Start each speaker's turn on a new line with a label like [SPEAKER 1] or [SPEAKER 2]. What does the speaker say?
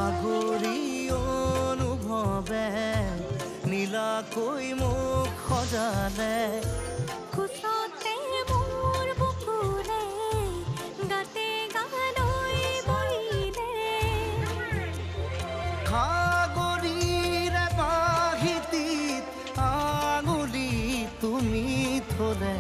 [SPEAKER 1] সাগৰী অনুভৱে নীলাকৈ মোক সজালে
[SPEAKER 2] কোচতে মোৰ বুকুৰে গাতে গালৈ বহিলে
[SPEAKER 1] সাগৰীৰে বাহিতিত আঙুলি তুমি থলে